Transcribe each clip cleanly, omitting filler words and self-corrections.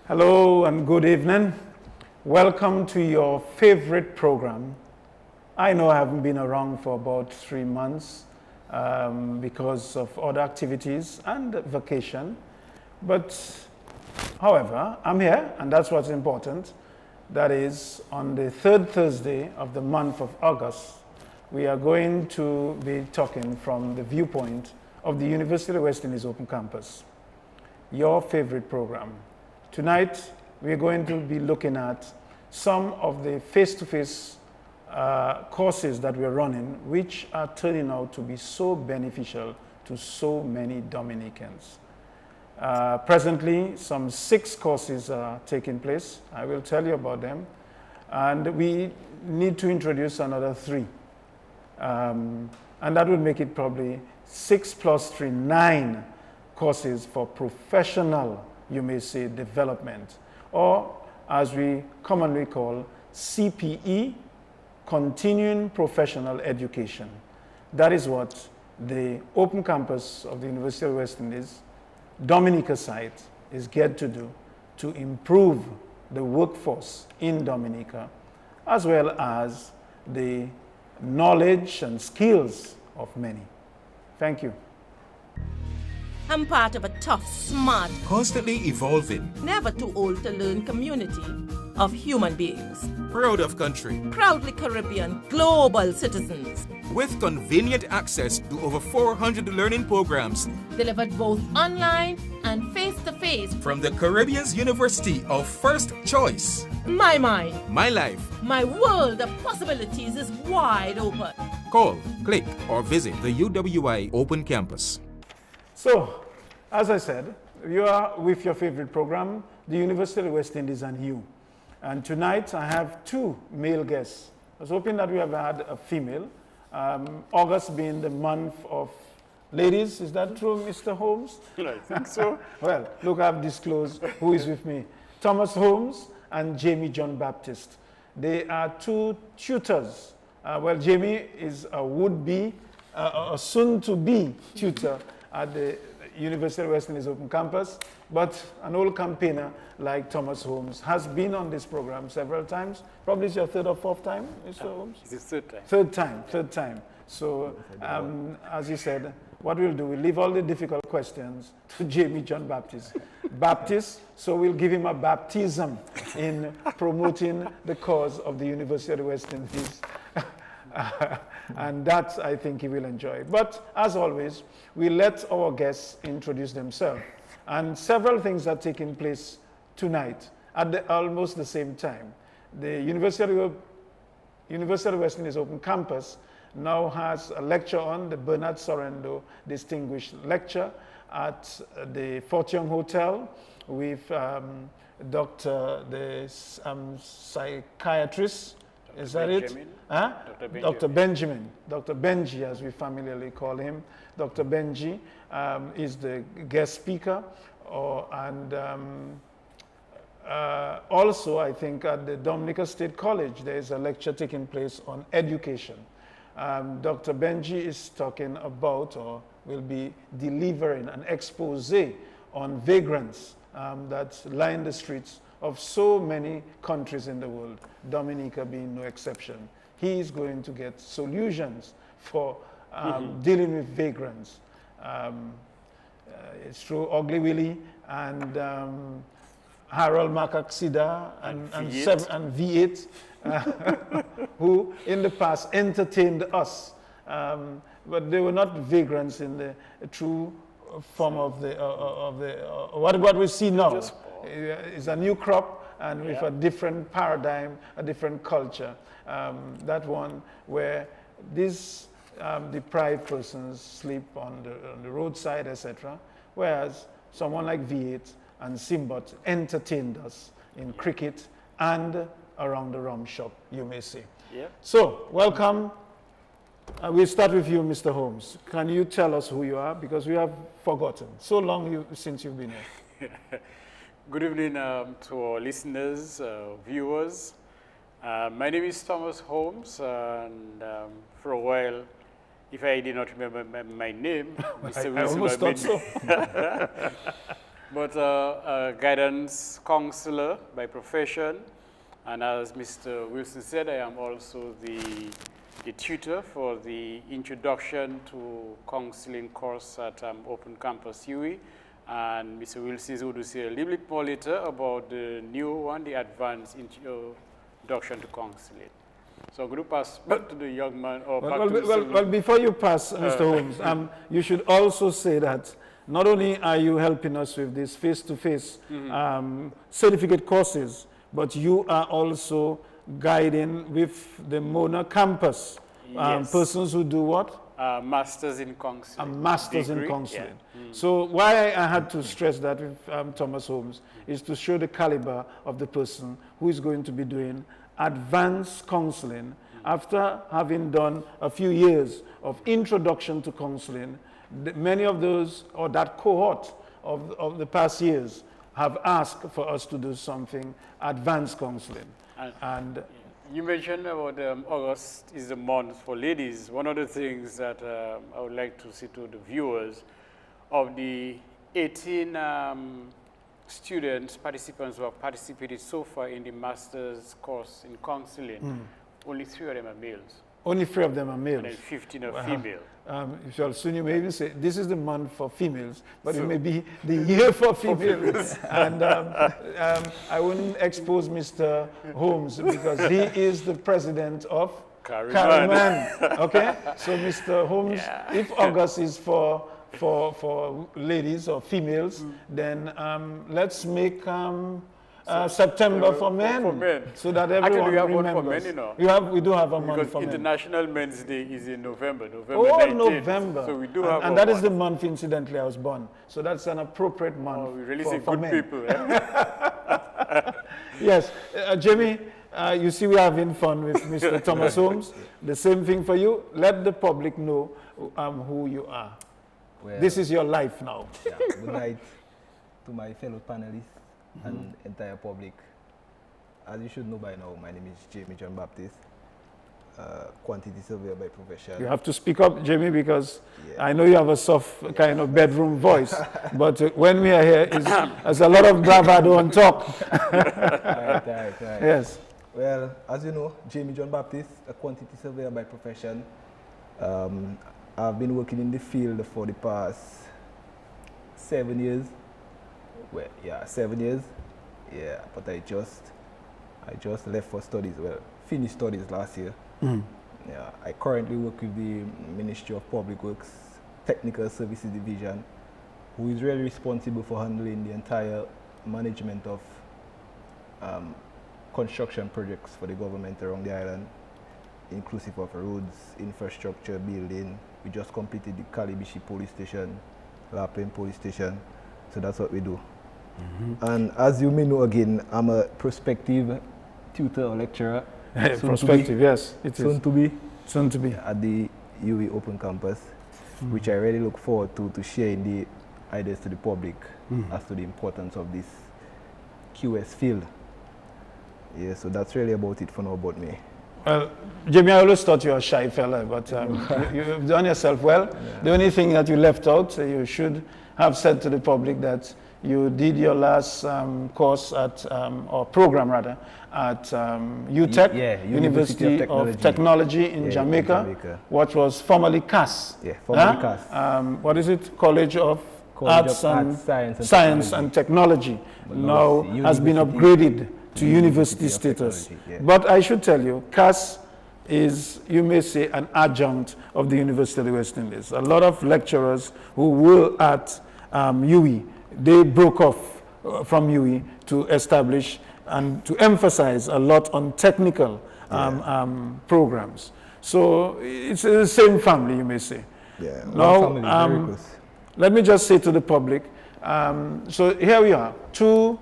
Hello and good evening. Welcome to your favorite program. I know I haven't been around for about 3 months because of other activities and vacation. But however, I'm here and that's what's important. That is, on the third Thursday of the month of August, we are going to be talking from the viewpoint of the University of West Indies Open Campus, your favorite program. Tonight, we're going to be looking at some of the face-to-face courses that we're running, which are turning out to be so beneficial to so many Dominicans. Presently, some 6 courses are taking place. I will tell you about them. And we need to introduce another 3. And that would make it probably 6 plus 3, 9 courses for professional, you may say, development, or as we commonly call CPE, continuing professional education. That is what the Open Campus of the University of West Indies, Dominica site, is geared to do to improve the workforce in Dominica, as well as the knowledge and skills of many. Thank you. I'm part of a tough, smart, constantly evolving, never too old to learn community of human beings. proud of country, Proudly Caribbean, global citizens. with convenient access to over 400 learning programs Delivered both online and face-to-face. from the Caribbean's University of First Choice. My mind, My life. my world of possibilities is wide open. Call, click, or visit the UWI Open Campus. So, as I said, you are with your favorite program, the University of West Indies and you. And tonight I have 2 male guests. I was hoping that we have had a female. August being the month of ladies, is that true, Mr. Holmes? I think so. Well, look, I've disclosed who is with me. Thomas Holmes and Jamie John Baptist. They are 2 tutors. Well, Jamie is a would-be, a soon-to-be tutor at the University of West Indies Open Campus, but an old campaigner like Thomas Holmes has been on this program several times. Probably it's your 3rd or 4th time, Mr. Holmes? It's the 3rd time. Third time. So, as you said, what we'll do, we'll leave all the difficult questions to Jamie John Baptist, so we'll give him a baptism in promoting the cause of the University of the West Indies. And that, I think, he will enjoy. But, as always, we let our guests introduce themselves. And several things are taking place tonight at almost the same time. The University of West Indies Open Campus now has a lecture on the Bernard Sorrento Distinguished Lecture at the Fort Young Hotel with the psychiatrist. Is that Benjamin. it? Huh? Dr. Benjamin. Dr. Benji, as we familiarly call him. Dr. Benji is the guest speaker. Also, I think at the Dominica State College, there is a lecture taking place on education. Dr. Benji is talking about, or will be delivering, an expose on vagrants that line the streets of so many countries in the world, Dominica being no exception. He is going to get solutions for dealing with vagrants. It's true, Ugly Willie and Harold Makaksida and V8, who in the past entertained us, but they were not vagrants in the true form of what we see now. It's a new crop and with a different paradigm, a different culture. That one where these deprived persons sleep on the roadside, etc. Whereas someone like V8 and Simbot entertained us in cricket and around the rum shop, you may say. Yeah. So, welcome. We'll start with you, Mr. Holmes. Can you tell us who you are? Because we have forgotten. So long since you've been here. Good evening to our listeners, viewers. My name is Thomas Holmes, and for a while, if I did not remember my name, Mr. I almost thought so. but a guidance counselor by profession. And as Mr. Wilson said, I am also the tutor for the Introduction to Counseling course at Open Campus UWI. And Mr. Wilson is going to say a little bit more later about the new one, the Advanced Introduction to Counseling. So I'm going to pass back to the young man. Or well, before you pass, Mr. Holmes, you should also say that not only are you helping us with these face-to-face certificate courses, but you are also guiding with the Mona campus persons who do what? Masters in Counseling. A Masters in Counseling. Yeah. So why I had to stress that with Thomas Holmes is to show the caliber of the person who is going to be doing advanced counseling after having done a few years of introduction to counseling. Many of those, or that cohort of the past years, have asked for us to do something advanced counseling. And you mentioned about August is the month for ladies. One of the things that I would like to say to the viewers, of the 18 participants who have participated so far in the master's course in counseling, only 3 of them are males. Only 3 of them are males. And then 15 are female. Soon you may even say, this is the month for females, but so, it may be the year for females. And I wouldn't expose Mr. Holmes because he is the president of Carryman. Okay? So Mr. Holmes, if August is for ladies or females, then let's make September for men, so that everyone we have remembers. One for men, you know. We do have a month for men. International Men's Day is in November. November 19th. November. So we do have and that is the month, incidentally, I was born. So that's an appropriate month. We really for, say for good men. people. Eh? Yes. Jamie, you see we're having fun with Mr. Thomas Holmes. The same thing for you. Let the public know who you are. Well, this is your life now. Yeah, good night to my fellow panelists and entire public. As you should know by now, my name is Jamie John Baptist, quantity surveyor by profession. You have to speak up, Jamie, because I know you have a soft kind of bedroom voice, but when we are here, there's a lot of bravado on top. Right. Yes. Well, as you know, Jamie John Baptist, a quantity surveyor by profession. I've been working in the field for the past 7 years. Well, 7 years. Yeah, but I just left for studies. Well, finished studies last year. Yeah, I currently work with the Ministry of Public Works Technical Services Division, who is really responsible for handling the entire management of construction projects for the government around the island, inclusive of roads, infrastructure, building. We just completed the Kalibishi Police Station, La Plaine Police Station. So that's what we do. And as you may know, again, I'm a prospective tutor or lecturer. Prospective, yes, it is. Soon to be at the UWI Open Campus, which I really look forward to sharing the ideas to the public as to the importance of this QS field. Yeah, so that's really about it for now about me. Well, Jamie, I always thought you were a shy fella, but you've done yourself well. Yeah. The only thing that you left out, you should have said to the public that you did your last course at, or program rather, at UTEC, University of Technology in Jamaica, which was formerly CAS. Yeah, formerly CAS. What is it? College of Arts and Science and Technology. Now has been upgraded to university status. Yeah. But I should tell you, CAS is, you may say, an adjunct of the University of the West Indies. A lot of lecturers who were at UWI, they broke off from UWI to establish and to emphasize a lot on technical programs. So it's the same family, you may say. Yeah. Now, let me just say to the public, so here we are, 2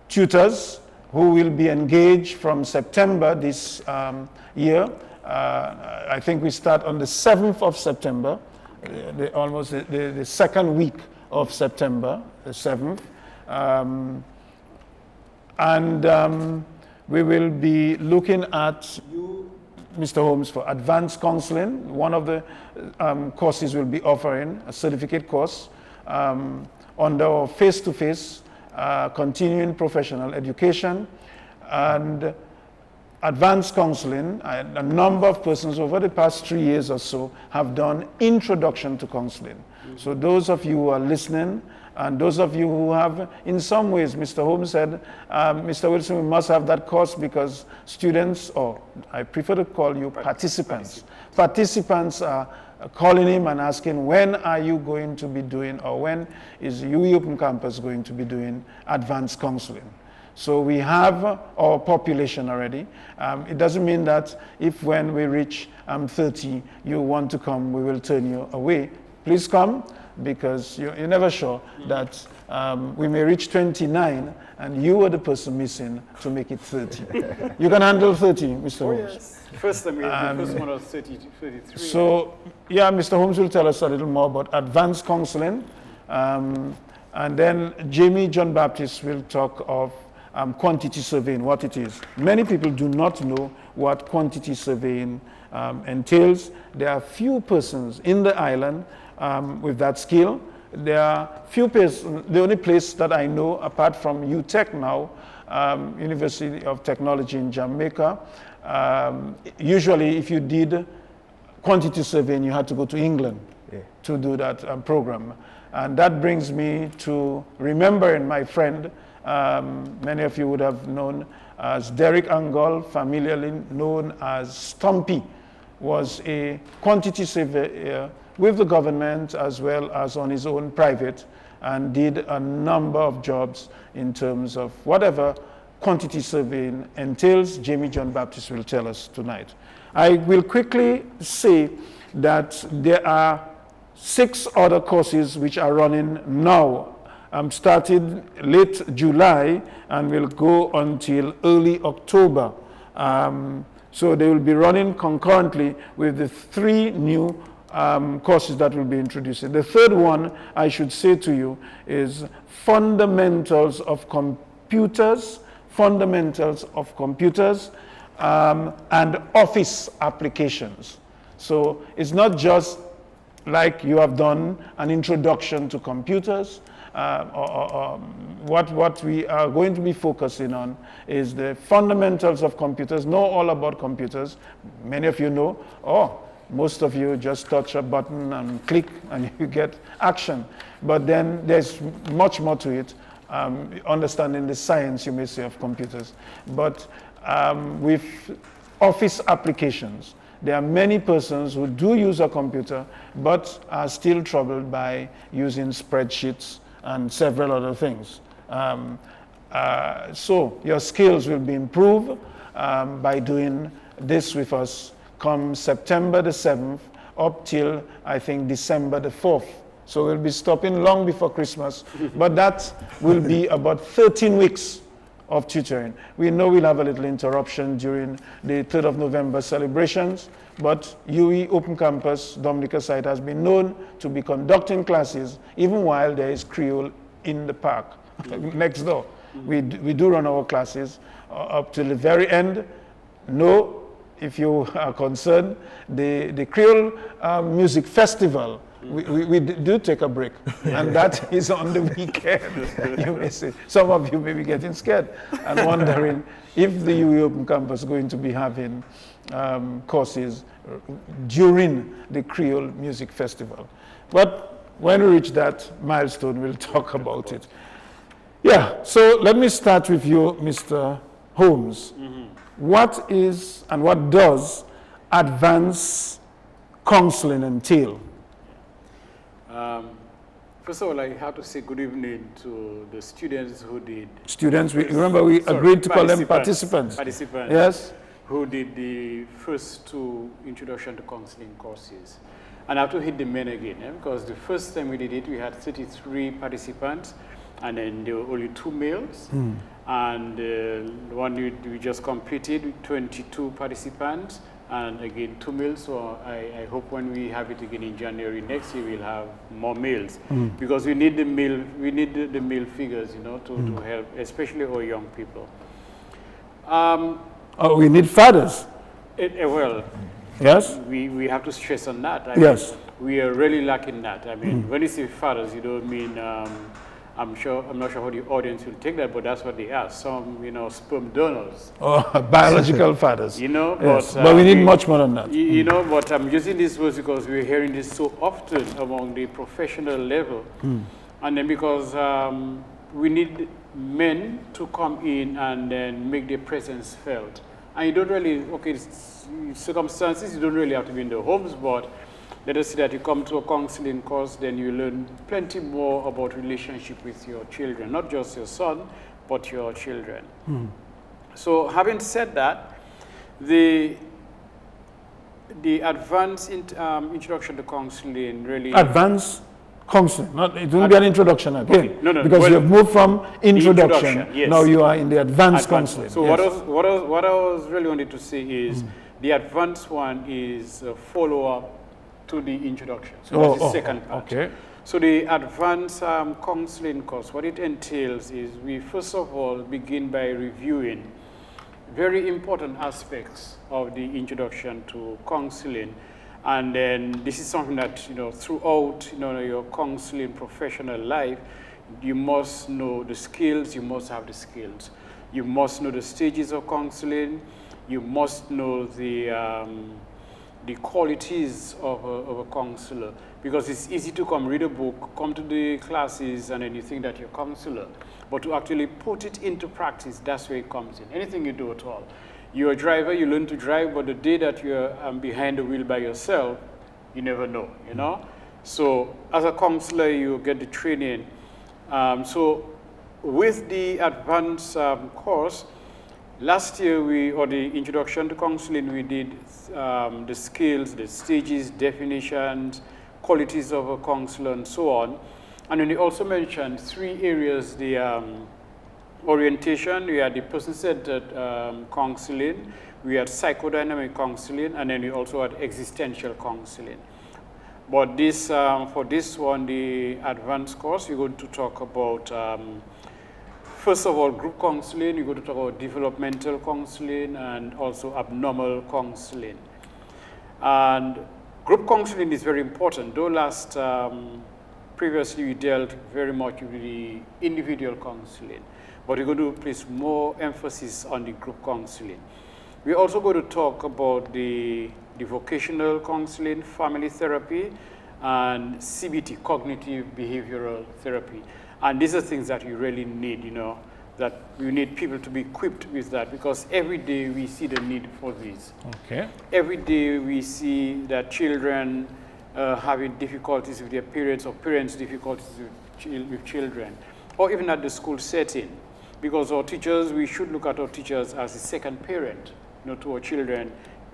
tutors who will be engaged from September this year. I think we start on the 7th of September, almost the second week of September, the 7th. We will be looking at you, Mr. Holmes, for advanced counseling. One of the courses we'll be offering, a certificate course. under face-to-face continuing professional education and advanced counseling. A number of persons over the past 3 years or so have done introduction to counseling. So those of you who are listening, and those of you who have, in some ways, Mr. Holmes said, Mr. Wilson, we must have that course because students, or I prefer to call you participants. Participants are calling him and asking, when are you going to be doing, or when is UWI Open Campus going to be doing advanced counseling? So we have our population already. It doesn't mean that if when we reach 30, you want to come, we will turn you away. Please come, because you're never sure that we may reach 29 and you are the person missing to make it 30. You can handle 30, Mr. Holmes. Yes. First time, the first one was 33. So, yeah, Mr. Holmes will tell us a little more about advanced counseling. And then Jamie John Baptist will talk of quantity surveying, what it is. Many people do not know what quantity surveying entails. There are few persons in the island with that skill. There are few persons, the only place that I know apart from UTech now, University of Technology in Jamaica, usually if you did quantity surveying, you had to go to England to do that program. And that brings me to remembering my friend, many of you would have known as Derek Angol, familiarly known as Stumpy, was a quantity surveyor with the government as well as on his own private, and did a number of jobs in terms of whatever quantity surveying entails. Jamie John Baptist will tell us tonight. I will quickly say that there are 6 other courses which are running now, started late July and will go until early October. So they will be running concurrently with the 3 new courses that will be introduced. The third one, I should say to you, is fundamentals of computers, and office applications. So it's not just like you have done an introduction to computers. What we are going to be focusing on is the fundamentals of computers, know all about computers. Many of you know, most of you just touch a button and click and you get action. But then there's much more to it, understanding the science, you may say, of computers. But with office applications, there are many persons who do use a computer but are still troubled by using spreadsheets and several other things. So your skills will be improved by doing this with us come September the 7th up till, I think, December the 4th. So we'll be stopping long before Christmas, but that will be about 13 weeks of tutoring. We know we'll have a little interruption during the 3rd of November celebrations, but UWI Open Campus Dominica site has been known to be conducting classes even while there is Creole in the park next door. We do run our classes up till the very end. No, if you are concerned, the Creole Music Festival, we do take a break, and that is on the weekend. You may say, some of you may be getting scared and wondering if the UWI Open Campus is going to be having courses during the Creole Music Festival. But when we reach that milestone, we'll talk about it. Yeah, so let me start with you, Mr. Holmes. What is and what does advanced counseling entail? First of all, I have to say good evening to the students who did. Students, remember we agreed to call them participants. Participants. Yes. Who did the first 2 introduction to counseling courses. And I have to hit the men again, because the first time we did it, we had 33 participants, and then there were only 2 males. And the one we just completed, 22 participants, and again 2 males. So I hope when we have it again in January next year, we'll have more males, because we need the male figures, to help, especially our young people. We need fathers. Well, yes. We have to stress on that. I yes. mean, we are really lacking that. I mean, when you say fathers, you don't mean I'm not sure how the audience will take that, but that's what they are. Some, sperm donors. Oh, biological fathers. Yes, but we need much more than that. But I'm using these words because we're hearing this so often among the professional level. And then because we need men to come in and then make their presence felt. And you don't really, circumstances, you don't really have to be in the homes, but let us say that you come to a counseling course, then you learn plenty more about relationship with your children, not just your son, but your children. So having said that, the advanced introduction to counseling really... Advanced counseling, it won't be an introduction again. Okay. No, because you have moved from introduction, yes. Now you are in the advanced counseling. So yes. what I was really wanted to say is the advanced one is a follow-up to the introduction. So that's the second part. Okay. So the advanced counseling course, what it entails is we first of all begin by reviewing very important aspects of the introduction to counseling. And then this is something that, throughout, your counseling professional life, you must know the skills, you must have the skills. You must know the stages of counseling, you must know the qualities of a counselor, because it's easy to read a book, come to the classes, and then you think that you're a counselor. But to actually put it into practice, that's where it comes in. Anything you do at all. You're a driver, you learn to drive, but the day that you're behind the wheel by yourself, you never know, So as a counselor, you get the training. So with the advanced course, last year, the introduction to counseling, we did the skills, the stages, definitions, qualities of a counselor, and so on. And then we also mentioned 3 areas, the orientation, we had the person-centered counseling, we had psychodynamic counseling, and then we also had existential counseling. But this, for this one, the advanced course, we're going to talk about first of all, group counseling, you're going to talk about developmental counseling and also abnormal counseling. And group counseling is very important. Though previously we dealt very much with the individual counseling, but we're going to place more emphasis on the group counseling. We're also going to talk about the vocational counseling, family therapy, and CBT, cognitive behavioral therapy. And these are things that you really need, that you need people to be equipped with that, because every day we see the need for these. Okay. Every day we see that children having difficulties with their parents, or parents difficulties with children, or even at the school setting. Because our teachers, we should look at our teachers as a second parent, to our children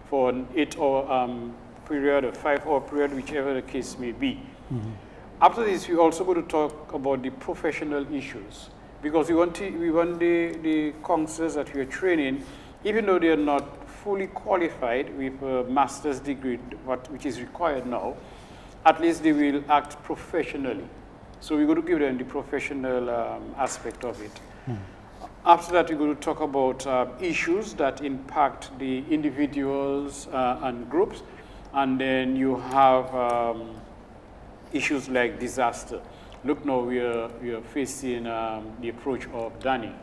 for an 8-hour period, a 5-hour period, whichever the case may be. After this, we're also going to talk about the professional issues, because we want the counselors that we are training, even though they are not fully qualified with a master's degree, which is required now, at least they will act professionally. So we're going to give them the professional aspect of it. After that, we're going to talk about issues that impact the individuals and groups, and then you have issues like disaster. Look, now we are facing the approach of Danny,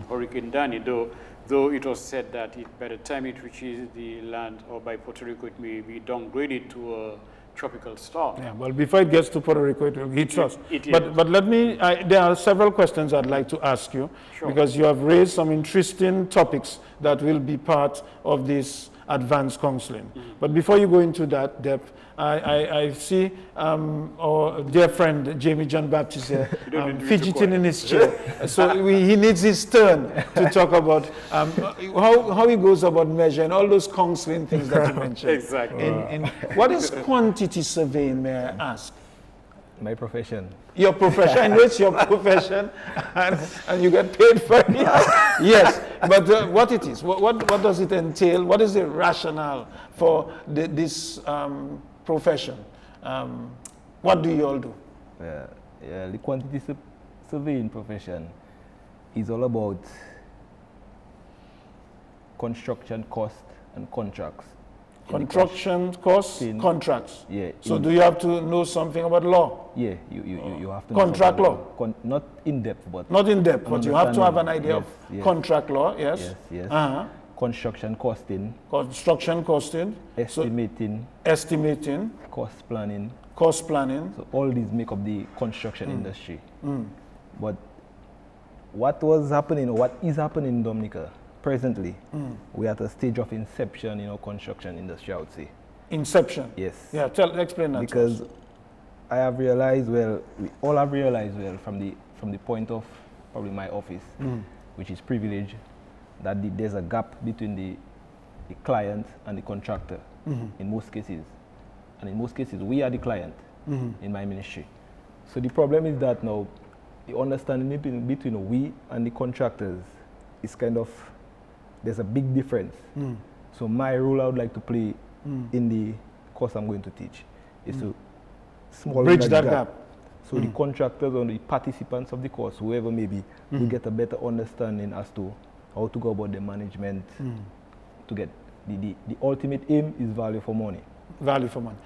Hurricane Danny, though it was said that by the time it reaches the land or by Puerto Rico, it may be downgraded to a tropical storm. Yeah, well, before it gets to Puerto Rico, it will hit us. But let me, there are several questions I'd like to ask you, because you have raised some interesting topics that will be part of this advanced counseling. But before you go into that depth, I see our dear friend Jamie John Baptist here fidgeting in his chair. So he needs his turn to talk about how he goes about measuring all those counseling things that you mentioned. Exactly. What is quantity surveying, may I ask? My profession. Your profession, I know it's your profession, and you get paid for it. Yes, but what it is, what does it entail? What is the rationale for this profession? What do you all do? The quantity surveying profession is all about construction cost and contracts. Construction costs, contracts. Yeah. So do you have to know something about law? Yeah, you have to Contract know law? not in depth, but Not in depth, but you have to have an idea yes, of yes. contract law, yes? Yes. Uh-huh. Construction costing, Construction costing. estimating, Estimating. cost planning. Cost planning. So all these make up the construction industry. But what was happening, what is happening in Dominica presently, we're at a stage of inception in our construction industry, I would say. Inception? Yes. Yeah, explain that because to us. I have realized, well, we all have realized, well, from the point of probably my office, which is privilege, that there's a gap between the client and the contractor in most cases. And in most cases, we are the client in my ministry. So the problem is that now, the understanding between we and the contractors is kind of, there's a big difference. So my role I would like to play in the course I'm going to teach is to bridge that gap. So the contractors or the participants of the course, whoever may be, will get a better understanding as to how to go about the management to get the ultimate aim is value for money. Value for money.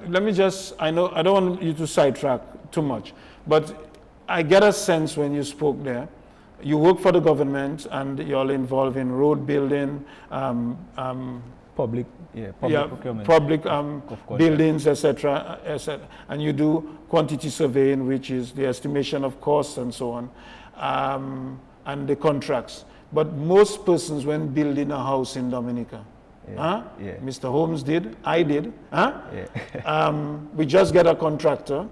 Let me just, I know, I don't want you to sidetrack too much, but I get a sense when you spoke there, you work for the government and you're involved in road building, public procurement, public buildings, etc., and you do quantity surveying, which is the estimation of costs and so on, and the contracts. But most persons, when building a house in Dominica, Mr. Holmes did, I did, we just get a contractor,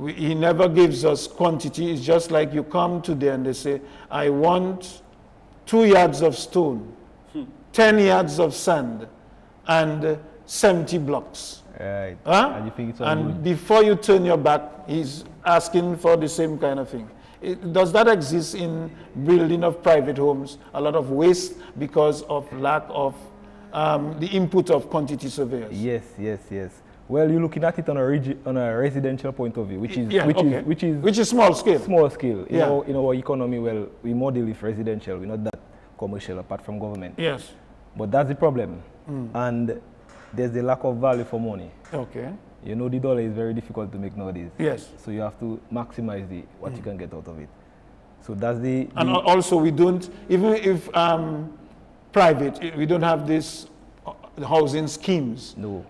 he never gives us quantity. It's just like you come today and they say, I want 2 yards of stone, 10 yards of sand, and 70 blocks. Right. And you think it's all and good. Before you turn your back, he's asking for the same kind of thing. Does that exist in building of private homes? A lot of waste because of lack of the input of quantity surveyors. Yes. Well, you're looking at it on a residential point of view, which is small scale. Small scale. In our economy, well, we more deal with residential. We're not that commercial apart from government. Yes. But that's the problem. And there's the lack of value for money. Okay. You know, the dollar is very difficult to make nowadays. Yes. So you have to maximize what you can get out of it. So that's the and also we don't, even if private, we don't have this housing schemes. No.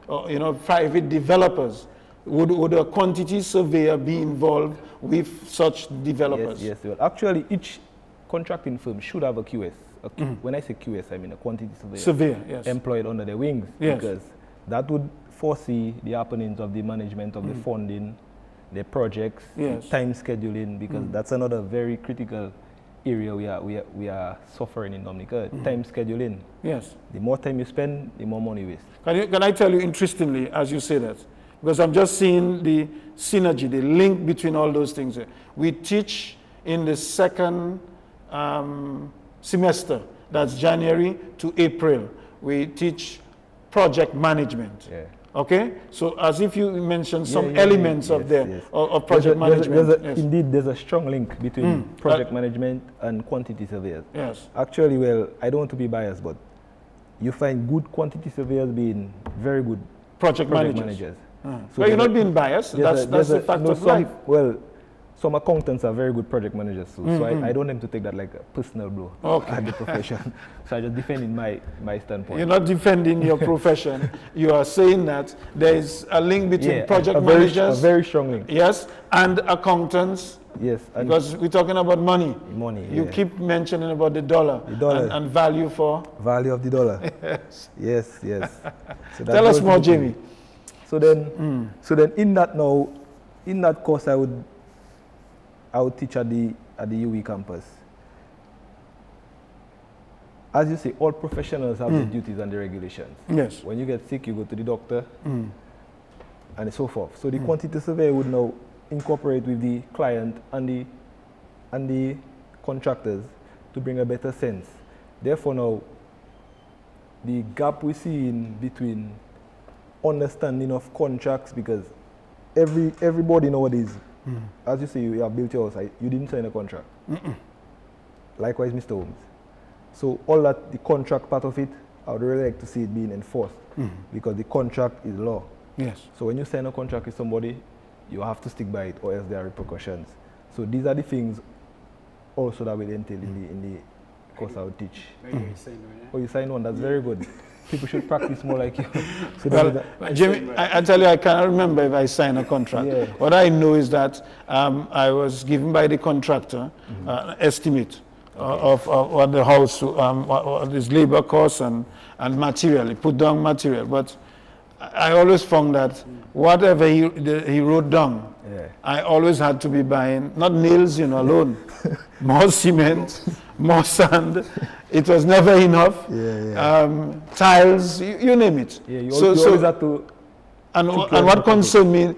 Private developers. Would a quantity surveyor be involved with such developers? Yes. Well, actually, each contracting firm should have a QS. When I say QS, I mean a quantity surveyor. Yes. Employed under their wings. Yes. Because that would foresee the happenings of the management of the funding, the projects, time scheduling, because that's another very critical area we are suffering in Dominica. Time scheduling. Yes. The more time you spend, the more money you waste. Can I tell you interestingly, as you say that, because I'm just seeing the synergy, the link between all those things. We teach in the second semester, that's January to April. We teach project management. Yeah. Okay, so as if you mentioned some elements of project management. Indeed, there's a strong link between project management and quantity surveyors. Yes. Actually, well, I don't want to be biased, but you find good quantity surveyors being very good project managers. So but you're not being biased. That's the fact of life. Well, some accountants are very good project managers too. So I don't want them to take that like a personal blow at the profession. So I just defending my standpoint. You're not defending your profession. You are saying that there is a link between project managers. A very strong link. Yes, and accountants. Yes. And because we're talking about money. Money. You keep mentioning about the dollar. And value for? Value of the dollar. Yes. So tell us more, Jamie. So then, in that course, I would teach at the UWI campus. As you say, all professionals have their duties and the regulations. Yes. When you get sick, you go to the doctor, and so forth. So the quantity survey would now incorporate with the client and the contractors to bring a better sense. Therefore, now the gap we see in between understanding of contracts, because everybody nowadays, as you say, you have built your house, you didn't sign a contract. Likewise, Mr. Holmes. So all that, the contract part of it, I would really like to see it being enforced because the contract is law. Yes. So when you sign a contract with somebody, you have to stick by it or else there are repercussions. So these are the things also that will entail in the course I would teach. Oh, you sign one, that's very good. People should practice more like you. So well, Jimmy, I tell you, I cannot remember if I signed a contract. Yeah. What I know is that I was given by the contractor an estimate of what the house, what his labor costs and material. He put down material. But I always found that whatever he wrote down, I always had to be buying, not nails, alone, more cement, more sand. It was never enough. Tiles, you name it. Yeah, you always have to. And what concerned me,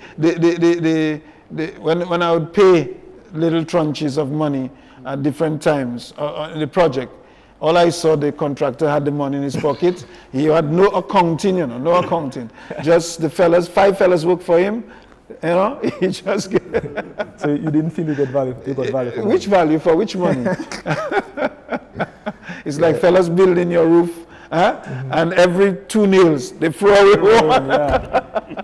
when I would pay little tranches of money at different times in the project, all I saw, the contractor had the money in his pocket. He had no accounting, no accounting. Just the fellas, 5 fellas work for him. He just So you didn't feel you got value for which value for which money? It's like fellas building your roof, and every 2 nails they throw away one.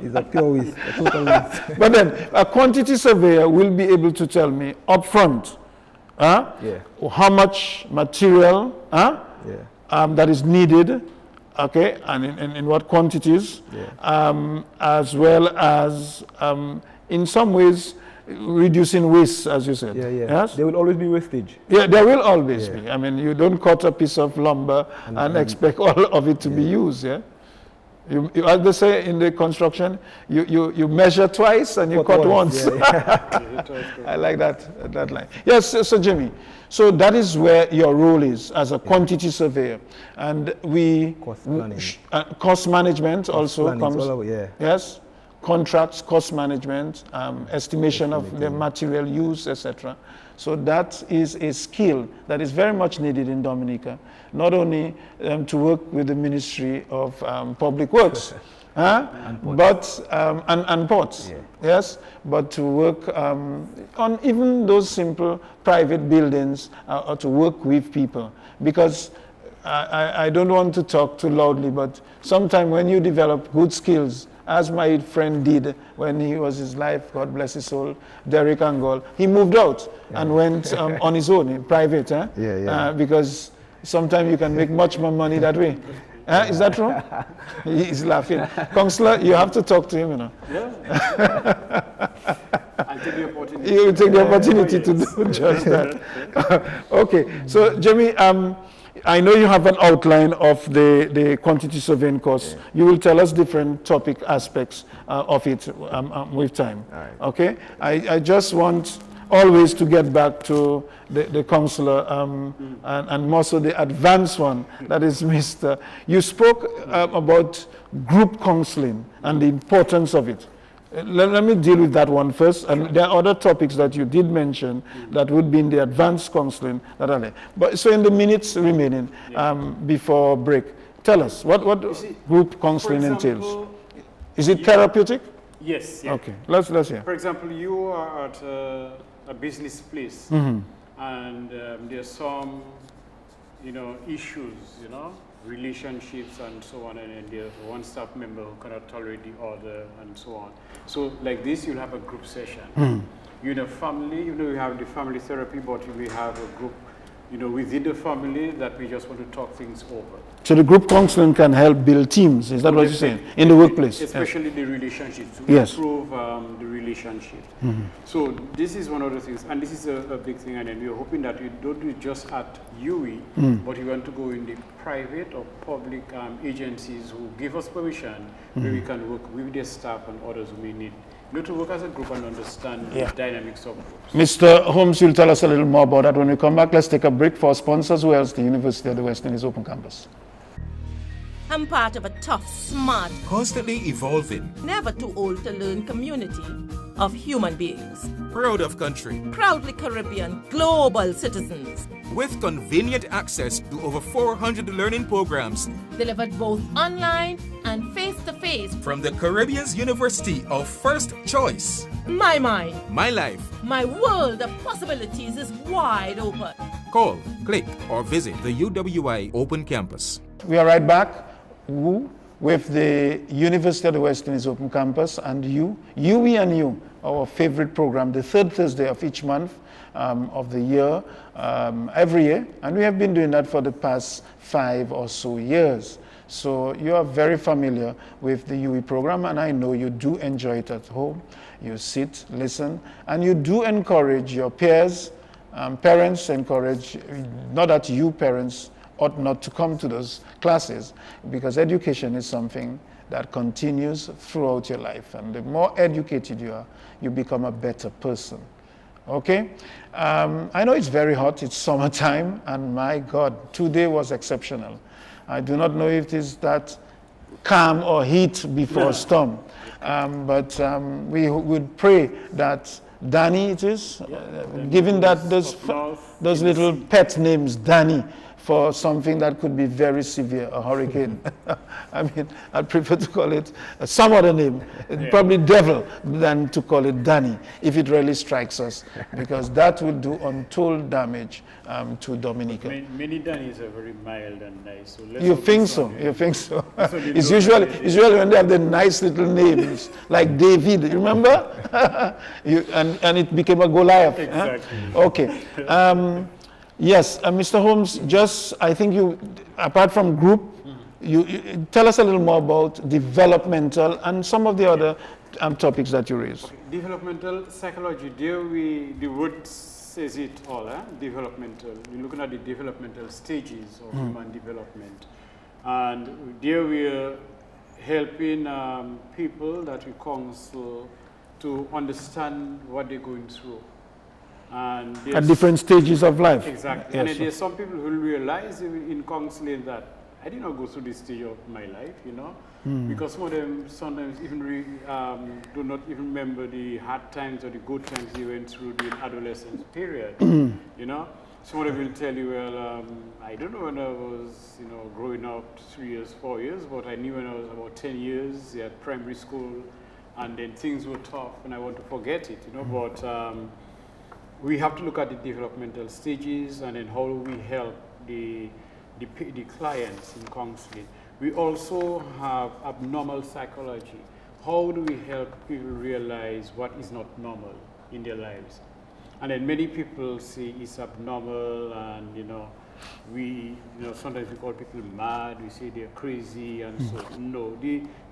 It's a pure waste, a total waste. But then a quantity surveyor will be able to tell me upfront how much material that is needed, okay, and in what quantities, as well as in some ways reducing waste, as you said. Yes? There will always be wastage. Yeah, there will always be. I mean, you don't cut a piece of lumber and expect all of it to be used. You, as they say in the construction, you measure twice and you cut once. I like that line. Yes, so Jimmy, so that is where your role is as a quantity surveyor, and we cost management also comes. Yes, contracts, cost management, estimation of the material use, etc. So that is a skill that is very much needed in Dominica, not only to work with the Ministry of Public Works, and ports, yes, but to work on even those simple private buildings, or to work with people. Because I don't want to talk too loudly, but sometimes when you develop good skills, as my friend did when he was his life, God bless his soul, Derek Angol, he moved out and went on his own, in private, because sometimes you can make much more money that way. Is that true? He's laughing. Councillor, you have to talk to him, I'll take the opportunity. You will take the opportunity to do just that. Okay, so Jamie, I know you have an outline of the quantity surveying course. You will tell us different topic aspects of it with time. Okay? I just want always to get back to the councillor and more so the advanced one, that is Mr. You spoke about group counseling and the importance of it. Let me deal with that one first, and there are other topics that you did mention that would be in the advanced counseling that are there. But so in the minutes remaining before break, tell us what group counseling entails. Is it therapeutic? Yes. Okay, let's hear. For example, you are at a business place, and there's some, issues, relationships and so on, and there's one staff member who cannot tolerate the other and so on. So like this, you'll have a group session. You know, family, you have the family therapy, but you will have a group, within the family that we just want to talk things over. So the group counseling can help build teams, is that what you're saying, in the workplace? Especially the relationships, to improve the relationships. So this is one of the things, and this is a big thing, and then we're hoping that you don't do it just at UWI, but you want to go in the private or public agencies who give us permission, where we can work with their staff and others who may need to work as a group and understand the dynamics of groups. Mr. Holmes, you'll tell us a little more about that when we come back. Let's take a break for sponsors, who else? The University of the West Indies Open Campus. I'm part of a tough, smart, Constantly evolving, never too old to learn community of human beings. proud of country, Proudly Caribbean, global citizens. with convenient access to over 400 learning programs Delivered both online and face-to-face. from the Caribbean's University of First Choice. My mind, My life. my world of possibilities is wide open. Call, click, or visit the UWI Open Campus. we are right back with the University of the West Indies Open Campus and UWI and You, our favorite program, the third Thursday of each month of the year, every year. And we have been doing that for the past 5 or so years. So you are very familiar with the UWI program, and I know you do enjoy it at home. You sit, listen, and you do encourage your peers. Parents encourage, not that you parents ought not to come to those classes, because education is something that continues throughout your life. And the more educated you are, you become a better person. Okay? I know it's very hot, it's summertime, and my God, today was exceptional. I do not know if it is that calm or heat before storm, but we would pray that Danny it is, given that those little pet names, Danny, for something that could be very severe, a hurricane. I mean, I'd prefer to call it some other name, probably devil, than to call it Danny, if it really strikes us, because that will do untold damage to Dominica. Many Dannys are very mild and nice. So you think so? You think so? It's usually when they have the nice little names, like David, you remember? and it became a Goliath. Exactly. Huh? Okay. Yes, Mr. Holmes, just, I think you, apart from group, you tell us a little more about developmental and some of the other topics that you raised. Okay. Developmental psychology, the word says it all, developmental. We're looking at the developmental stages of human development. And there we're helping people that we counsel to understand what they're going through. And at different stages of life. Exactly. Yes. And there's some people who realize in counseling that I did not go through this stage of my life, you know, because some of them sometimes even do not even remember the hard times or the good times they went through during adolescence period, you know. Some of them will tell you, well, I don't know when I was, you know, growing up 3 years, 4 years, but I knew when I was about 10 years at primary school, and then things were tough and I want to forget it, you know, but we have to look at the developmental stages and then how we help the clients in counseling. We also have abnormal psychology. How do we help people realize what is not normal in their lives? And then many people say it's abnormal, and sometimes we call people mad, we say they're crazy, and so no.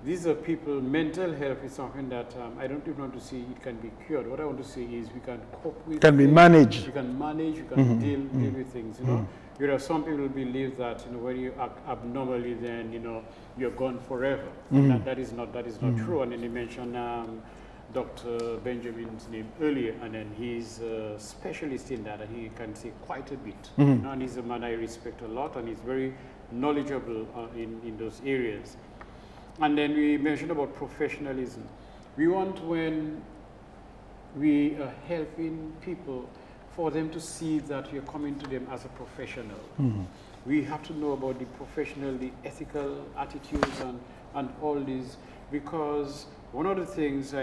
These are people. Mental health is something that I don't even want to say it can be cured. What I want to say is we can cope with. Can be managed. You can manage. You can deal with things. You know, whereas some people believe that when you act abnormally, then you're gone forever. That is not true. And then they mentioned Dr. Benjamin's name earlier, and then he's a specialist in that, and he can say quite a bit. And he's a man I respect a lot, and he's very knowledgeable in those areas. And then we mentioned about professionalism. We want, when we are helping people, for them to see that we're coming to them as a professional. We have to know about the professional, the ethical attitudes, and all these, because one of the things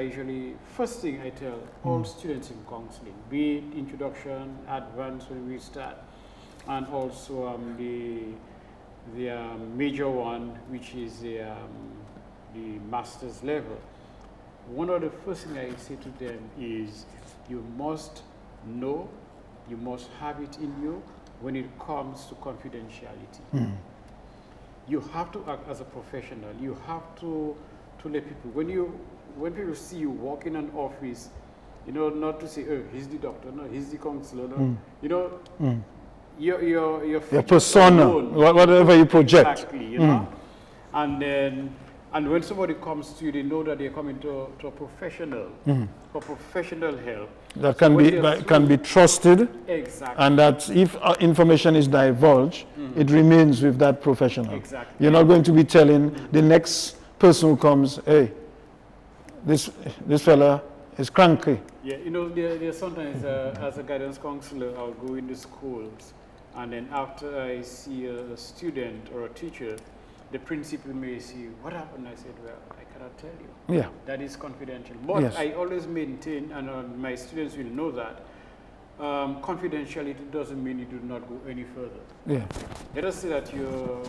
first thing I tell all students in counseling, be it introduction, advanced when we start, and also the major one, which is the master's level. One of the first things I say to them is, you must know, you must have it in you when it comes to confidentiality. You have to act as a professional. You have to let people, when people see you walk in an office, not to say, oh, he's the doctor, no, he's the counselor, no, your persona, whatever you project. Exactly, and when somebody comes to you, they know that they're coming to a professional, for professional help. That can be trusted. Exactly. And that if information is divulged, it remains with that professional. Exactly. You're not going to be telling the next person who comes, hey, this fella is cranky. Yeah, there sometimes as a guidance counselor, I'll go into schools, and then after I see a student or a teacher, the principal may say, what happened? I said, well, I cannot tell you. Yeah. That is confidential. But yes. I always maintain, and my students will know that confidentiality doesn't mean you do not go any further. Yeah. Let us say that you're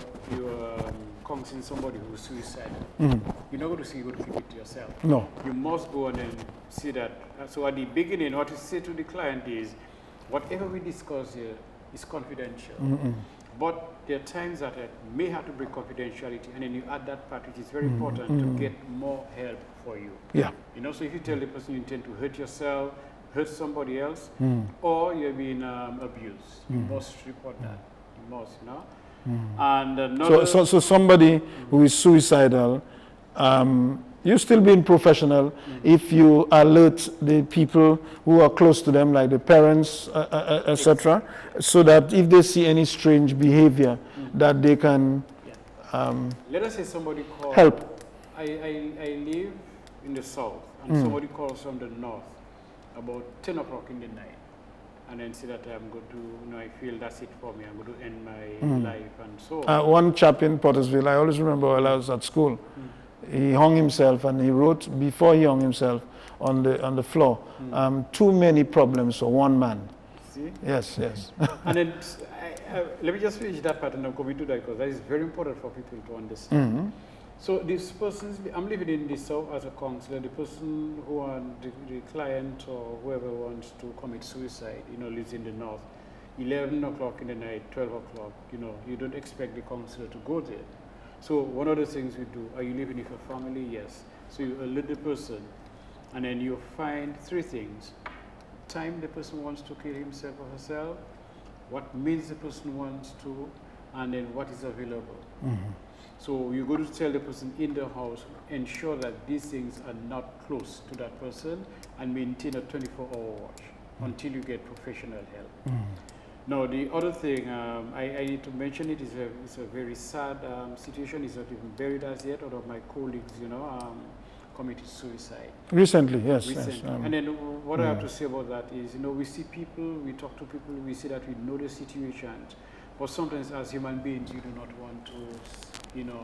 counseling somebody who's suicidal. You're not going to say you're going to keep it to yourself. No. You must go and then see that. So at the beginning, what you say to the client is, whatever we discuss here is confidential. But there are times that it may have to break confidentiality, and then you add that part, which is very important to get more help for you. Yeah. You know, so if you tell the person you intend to hurt yourself, hurt somebody else, or you're being abused, you must report that. You must, you know. And another, So somebody who is suicidal, you still being professional if you alert the people who are close to them, like the parents, etc., so that if they see any strange behavior, that they can let us say somebody calls. help. I live in the south, and somebody calls from the north about 10 o'clock in the night, and then say that I'm going to, you know, I feel that's it for me, I'm going to end my life, and so on. One chap in Pottersville, I always remember while I was at school, he hung himself, and he wrote, before he hung himself, on the floor, too many problems for one man. See? Yes, yes. And then, let me just finish that part and I'm coming to that, because that is very important for people to understand. So this person, I'm living in the south as a counselor. The person who the client or whoever wants to commit suicide, you know, lives in the north. 11 o'clock in the night, 12 o'clock, you know, you don't expect the counselor to go there. So one of the things we do, are you living with your family? Yes. So you alert the person, and then you find three things: time the person wants to kill himself or herself, what means the person wants to, and then what is available. So you're going to tell the person in the house, ensure that these things are not close to that person, and maintain a 24-hour watch until you get professional help. Now, the other thing, I need to mention it, it's a very sad situation. It's not even buried as yet. One of my colleagues, you know, committed suicide. Recently, yes. Recently. Yes, And then what I have to say about that is, you know, we see people, we talk to people, we see that we know the situation, but sometimes as human beings, you do not want to, you know,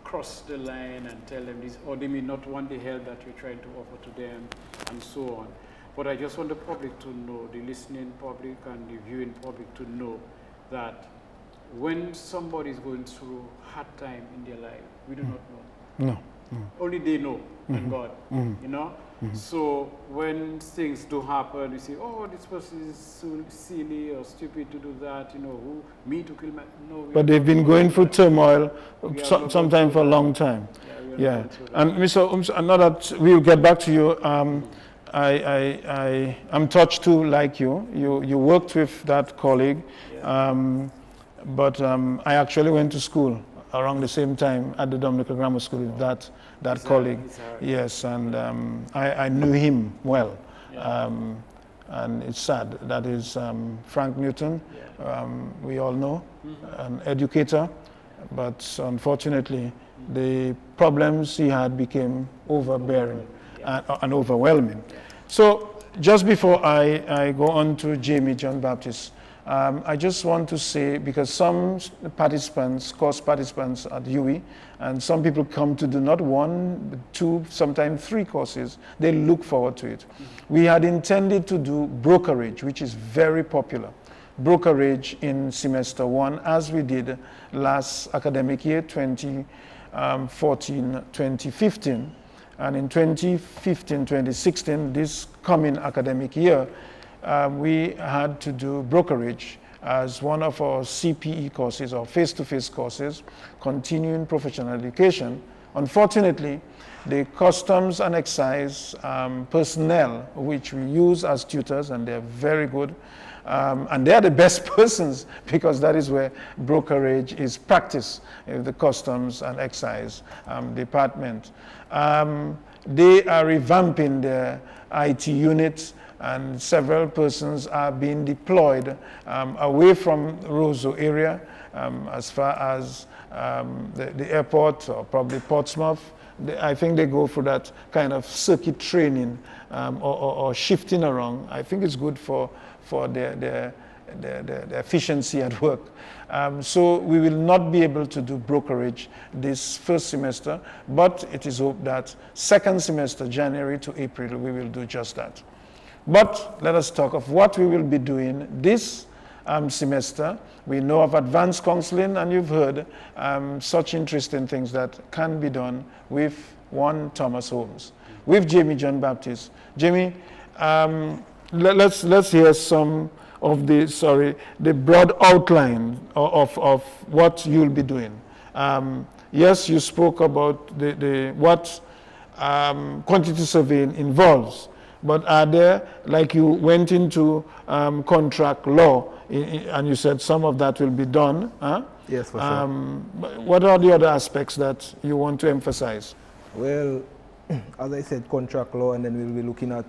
cross the line and tell them this, or they may not want the help that you're trying to offer to them, and so on. But I just want the public to know, the listening public and the viewing public to know that when somebody is going through hard time in their life, we do not know. No. Only they know, and God, you know? So when things do happen, we say, oh, this person is so silly or stupid to do that, you know, who, me to kill my, no. But they've been going through turmoil sometimes for a long time. Yeah. And Mr. I know that we'll get back to you. I'm touched too, like you. You worked with that colleague, but I actually went to school around the same time at the Dominica Grammar School with that colleague. Yes, and I knew him well. And it's sad. That is Frank Newton. We all know, an educator, but unfortunately, the problems he had became overbearing and overwhelming. So just before I go on to Jamie John Baptist, I just want to say, because some participants, course participants at UWI, and some people come to do not one, but two, sometimes three courses, they look forward to it. We had intended to do brokerage, which is very popular. Brokerage in semester one, as we did last academic year, 2014-2015. And in 2015-2016, this coming academic year, we had to do brokerage as one of our CPE courses, or face-to-face courses, continuing professional education. Unfortunately, the customs and excise personnel, which we use as tutors, and they're very good, and they are the best persons, because that is where brokerage is practiced, the customs and excise department. They are revamping their IT units, and several persons are being deployed away from Roseau area, as far as the airport, or probably Portsmouth. I think they go for that kind of circuit training, or shifting around. I think it's good for their efficiency at work. So we will not be able to do brokerage this first semester, but it is hoped that second semester, January to April, we will do just that. But let us talk of what we will be doing this semester. We know of advanced counseling, and you've heard such interesting things that can be done with one Thomas Holmes, with Jamie John Baptist. Jamie, let's hear some of the broad outline of what you'll be doing. Yes, you spoke about what quantity surveying involves, but are there, like you went into contract law, and you said some of that will be done. Huh? Yes, for sure. What are the other aspects that you want to emphasize? Well, as I said, contract law, and then we'll be looking at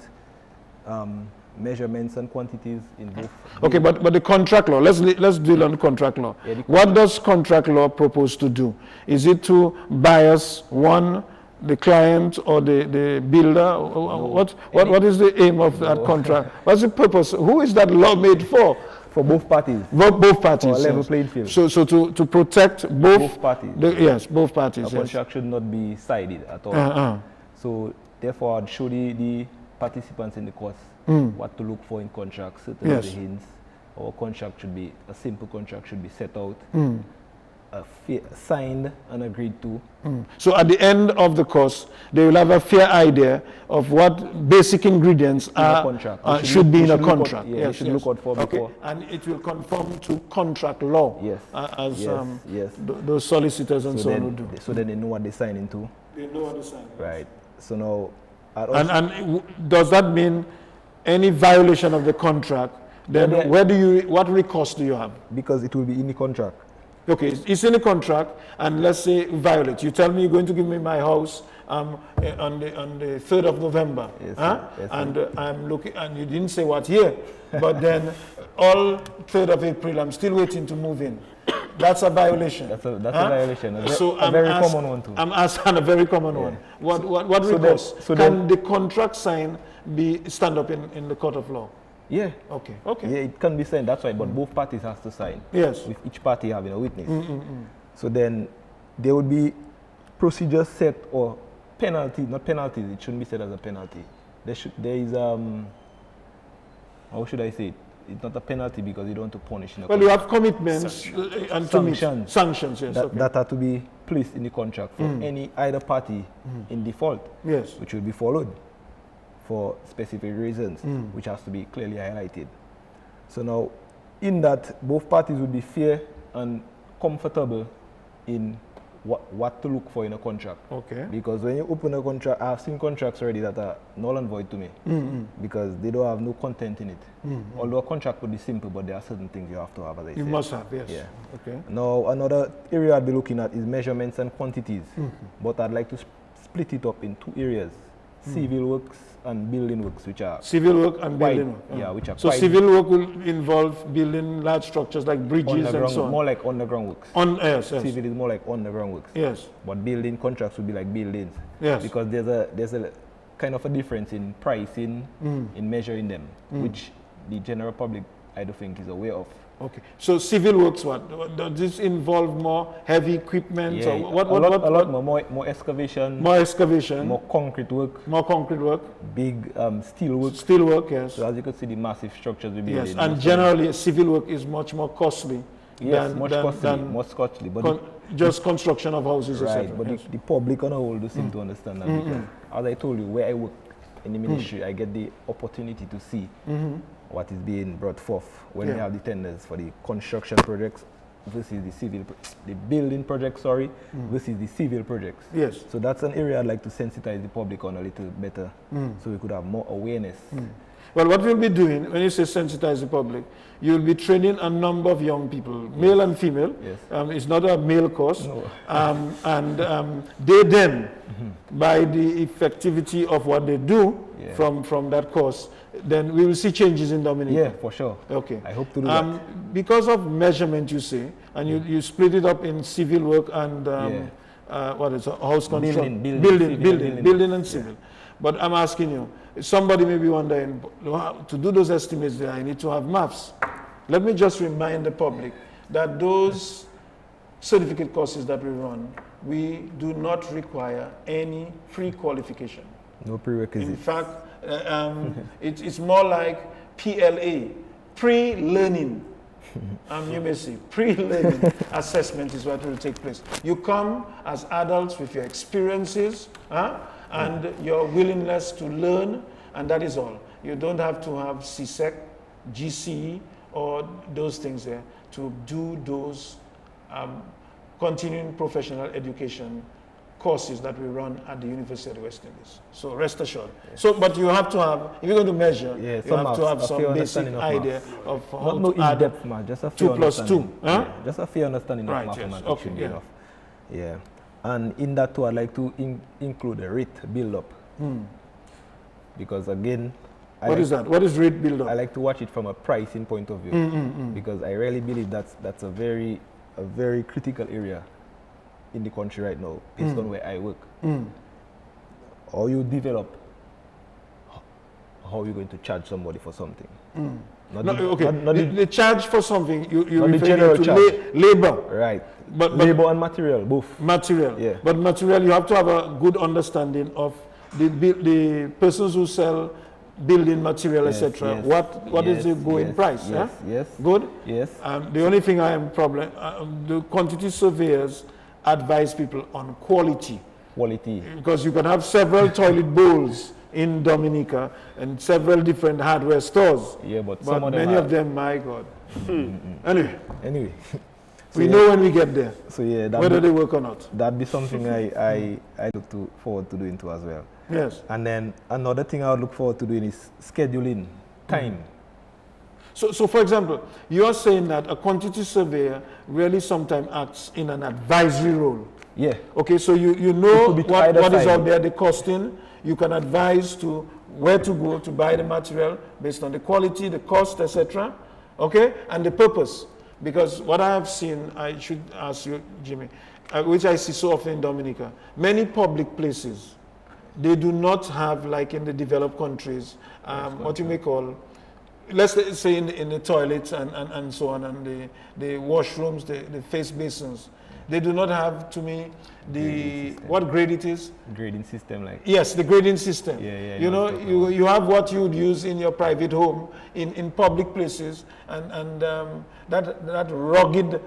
measurements and quantities in both. Okay, but the contract law, let's deal on contract law. Yeah, what does contract law propose to do? Is it to bias the client or the builder? No. What is the aim of that contract? What's the purpose? Who is that law made for? For both parties. Both parties. For a level playing field. So to protect both parties. Yes, both parties. A contract should not be sided at all. So therefore, I'd show the participants in the course what to look for in contracts, certain hints. Our contract should be, a simple contract should be set out, signed and agreed to. So at the end of the course, they will have a fair idea of what basic ingredients should be in a contract. Yes, should look out for before. And it will conform to contract law, as those solicitors and so on would do. So then they know what they sign into. They know what they sign into. Right. So now, and does that mean any violation of the contract? Then what recourse do you have? Because it will be in the contract. Okay, it's in the contract, and let's say violate. You tell me you're going to give me my house on the 3rd of November, yes, yes, and I'm looking, and you didn't say what year, but then all 3rd of April, I'm still waiting to move in. That's a violation. That's a violation. A very common one too. I'm asking a very common one. What recourse? Can the contract sign stand up in the court of law? Yeah. Okay. Yeah, it can be signed, that's right, but both parties have to sign. Yes. With each party having a witness. So then there would be procedures set, or penalties, not penalties, it shouldn't be set as a penalty. There is, how should I say it? It's not a penalty because you don't want to punish. Well, you have commitments and sanctions. Sanctions, yes. That are to be placed in the contract for either party in default, yes, which will be followed for specific reasons, which has to be clearly highlighted. So now, in that, both parties would be fair and comfortable in what to look for in a contract. Okay. Because when you open a contract, I've seen contracts already that are null and void to me, because they don't have no content in it. Although a contract would be simple, but there are certain things you have to have, as I said. You must have, yes. Yeah. Okay. Now, another area I'd be looking at is measurements and quantities, but I'd like to split it up in two areas. Civil works and building works, which are civil work and building work. Yeah, which are so civil work will involve building large structures like bridges and so on. More like underground works. Yes. Civil is more like underground works. Yes. But building contracts would be like buildings. Yes. Because there's a kind of a difference in pricing, in measuring them, which the general public, I don't think, is aware of. Okay. So civil works, what? Does this involve more heavy equipment? Yeah, or a lot more excavation. More excavation. More concrete work. More concrete work. Big steel work. Steel work, yes. So as you can see, the massive structures we build. Yes, and generally civil work is much more costly. Yes, more costly. But just construction of houses, right, etc. but the public on the whole do seem to understand that, because as I told you, where I work in the ministry, I get the opportunity to see what is being brought forth when we have the tenders for the construction projects versus the building projects, versus the civil projects. Yes. So that's an area I'd like to sensitize the public on a little better, so we could have more awareness. Well, what we'll be doing, when you say sensitize the public, you'll be training a number of young people, male and female. Yes. It's not a male course. No. They then, by the effectivity of what they do from that course, then we will see changes in Dominica. Yeah, for sure. Okay. I hope to do that. Because of measurement, you say, and you split it up in civil work and what is it, house construction? Building and civil. But I'm asking you, somebody may be wondering, to do those estimates there, I need to have maths. Let me just remind the public that those certificate courses that we run, we do not require any pre-qualification. No prerequisite. In fact, It's more like PLA, pre-learning. You may see, pre-learning assessment is what will take place. You come as adults with your experiences and your willingness to learn, and that is all. You don't have to have CSEC, GCE, or those things there to do those continuing professional education courses that we run at the University of the West Indies. So rest assured. Yes. So, but you have to have, if you're going to measure, you have to have some basic idea of how to add in-depth math, just a 2 plus 2. Yeah, just a fair understanding of mathematics. Yes. Okay, enough. Yeah. And in that too, I'd like to include a rate build-up. Because again, what is that? What is rate build-up? I like to watch it from a pricing point of view. Because I really believe that's a very critical area in the country right now, based on where I work. Or you develop how you're going to charge somebody for something. The charge for something, you refer to labor. Right. But labor and material, both. Material. Yeah. But material, you have to have a good understanding of the persons who sell building material, etc. What is the going price? Yes. Good? Yes. The only thing I am the quantity surveyors advise people on quality. Quality. Because you can have several toilet bowls in Dominica and several different hardware stores. Yeah, but many of them, my God. Anyway. We know when we get there. So yeah, whether they work or not. That'd be something I look forward to doing too as well. Yes. And then another thing I would look forward to doing is scheduling time. So for example, you are saying that a quantity surveyor really sometimes acts in an advisory role. Yeah. Okay, so you know what is out there, the costing. You can advise to where to go to buy the material based on the quality, the cost, etc. Okay, and the purpose. Because what I have seen, I should ask you, Jimmy, which I see so often in Dominica, many public places, they do not have, like in the developed countries, what you may call, let's say in the toilets and so on, and the washrooms, the face basins. They do not have, to me, what grade it is? Grading system, like. Yes, the grading system. Yeah. You know, you have what you would use in your private home, in public places, and that rugged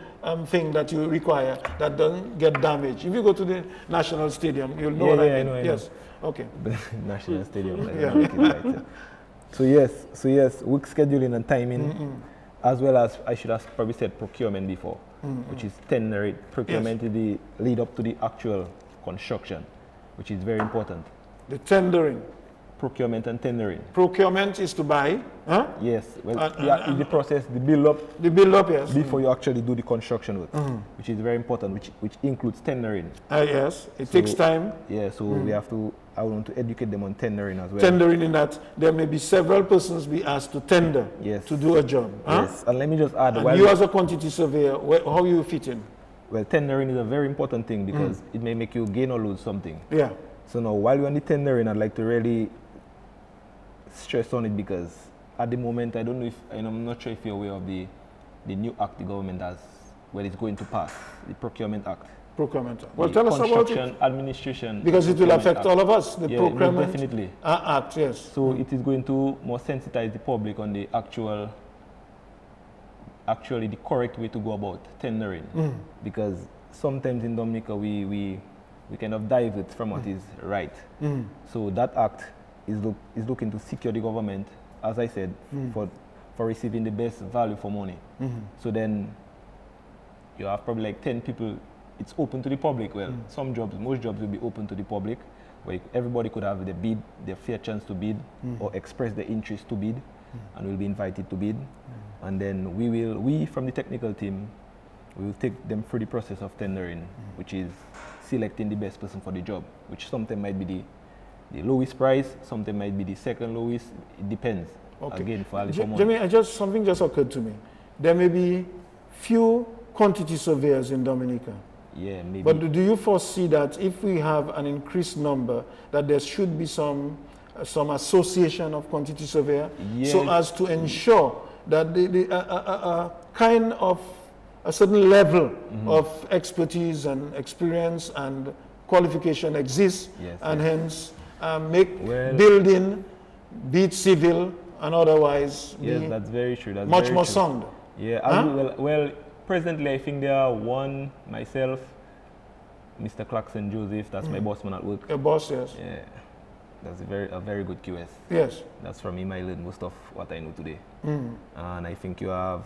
thing that you require that doesn't get damaged. If you go to the National Stadium, you'll know what I mean. I know. Yes. Okay. National Stadium. Like So yes, work scheduling and timing, as well as I should have probably said procurement before, which is tendering. Procurement is the lead up to the actual construction, which is very important. The tendering. Procurement and tendering. Procurement is to buy, huh? Yes. Well, in the process, the build up. The build up, yes. Before you actually do the construction work, which is very important, which includes tendering. Yes, it takes time. Yeah, so I want to educate them on tendering as well. Tendering in that there may be several persons be asked to tender to do a job. Yes, and let me just add. And you as a quantity surveyor, how you fit in? Well, tendering is a very important thing because it may make you gain or lose something. Yeah. So now, while you're on the tendering, I'd like to really stress on it because at the moment, I'm not sure if you're aware of the new act the government has, where it's going to pass, the Procurement Act. Procurement Act. Well, tell us about it. Administration. Because it will affect all of us, the Procurement definitely. Act, yes. So it is going to more sensitize the public on the actually the correct way to go about tendering. Because sometimes in Dominica, we kind of divert from what is right. So that act is looking to secure the government, as I said, for receiving the best value for money. So then you have probably like 10 people, it's open to the public. Well, most jobs will be open to the public, where everybody could have their fair chance to bid or express their interest to bid, and will be invited to bid. And then we from the technical team, we will take them through the process of tendering, which is selecting the best person for the job, which sometimes might be the lowest price, something might be the second lowest. It depends. Okay. Again, for money. Jimmy, something just occurred to me. There may be few quantity surveyors in Dominica. Yeah, maybe. But do you foresee that if we have an increased number, that there should be some association of quantity surveyor, so as to ensure that kind of a certain level of expertise and experience and qualification exists, and hence make building be it civil and otherwise, Yes, be that's very true. That's much very more true. sound. Yeah, Huh? well, presently I think there are one, myself, Mr. Clarkson Joseph, that's my bossman at work. A boss, yes. Yeah, that's a very good QS. Yes. That's from him I learned most of what I know today. Mm. And I think you have